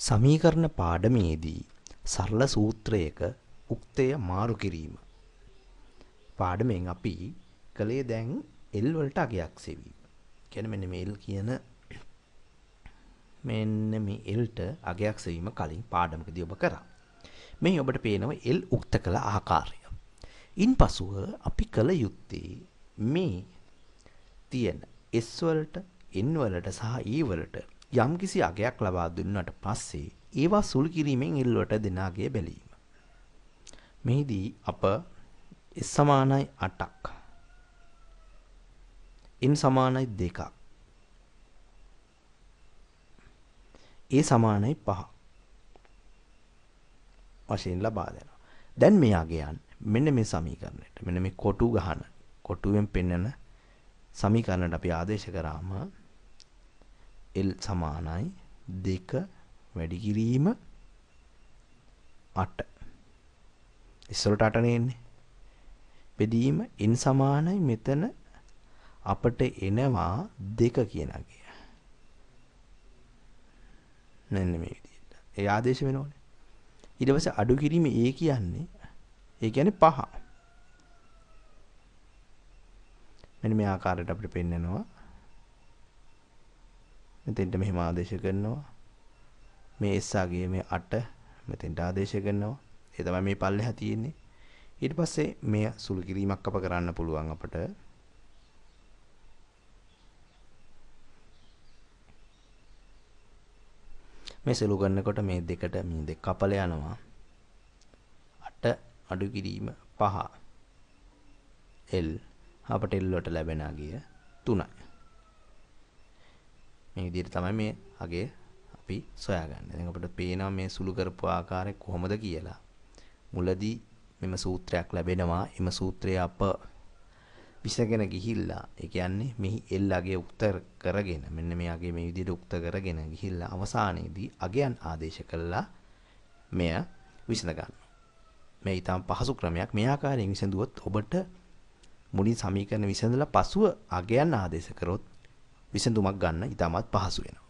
සමීකරණ පාඩමේදී සරල සූත්‍රයක උක්තය මාරු කිරීම. පාඩමෙන් අපි කලේ දැන් L වලට අගයක් සෙවීම. කියන්නේ මෙන්න මේ L කියන මෙන්න මේ Lට අගයක් සෙවීම කලින් පාඩමකදී ඔබ කරා. මේ ඔබට පේනවා L උක්ත කළ ආකාරය. ඉන්පසුව අපි කල යුත්තේ මේ තියෙන S වලට N වලට සහ E වලට යම්කිසි අගයක් ලබා දුන්නාට පස්සේ ඒවා සුළු කිරීමෙන් L වලට දෙන අගය බැලීම. මෙහිදී අප S සමානයි 8ක් N සමානයි 2ක් A සමානයි 5 වශයෙන් ලබා දෙනවා. දැන් මේ අගයන් මෙන්න මේ සමීකරණයට මෙන්න මේ කොටු ගහන කොටුවෙන් පෙන්වන සමීකරණයට අපි ආදේශ කරාම L සමානයි 2 වැඩි කිරීම 8 ඉස්සරට 8 නෙන්නේ බෙදීම n සමානයි මෙතන අපට එනවා 2 කියන අගය. මෙන්න මේ විදිහට. ඒ ආදේශ වෙනෝනේ. ඊට පස්සේ අඩු කිරීම a කියන්නේ 5. මෙන්න මේ ආකාරයට අපිට පෙන්නනවා. මෙතෙන්ට මෙහෙම ආදේශ කරනවා. මේ S අගයේ මේ 8 මෙතෙන්ට ආදේශ කරනවා. ඒ තමයි මේ පල්ලෙහා තියෙන්නේ. ඊට පස්සේ මේ සුළු කිරීමක් අප කරන්න පුළුවන් අපට. මේ සුළු කරනකොට මේ දෙකට මේ දෙක කපල යනවා. 8 අඩු කිරීම 5 L අපට L වලට ලැබෙන අගය 3යි. මේ විදිහට තමයි මේ අගය අපි සොයාගන්නේ. දැන් අපිට පේනවා මේ සුළු කරපු ආකාරය කොහොමද කියලා. මුලදී මෙම සූත්‍රයක් ලැබෙනවා. එම සූත්‍රය අප විසගෙන ගිහිල්ලා ඒ කියන්නේ මෙහි L අගය උක්ත කරගෙන මෙන්න මේ අගය මේ විදිහට උක්ත කරගෙන ගිහිල්ලා අවසානයේදී අගයන් ආදේශ කළා මෙය විසඳ ගන්නවා. මේ ඊටම පහසු ක්‍රමයක්. මේ ආකාරයෙන් විසඳුවොත් ඔබට මුලින් සමීකරණ විසඳලා පසුව අගයන් ආදේශ කරොත් විසඳුමක් ගන්න ඊටමත් පහසු වෙනවා.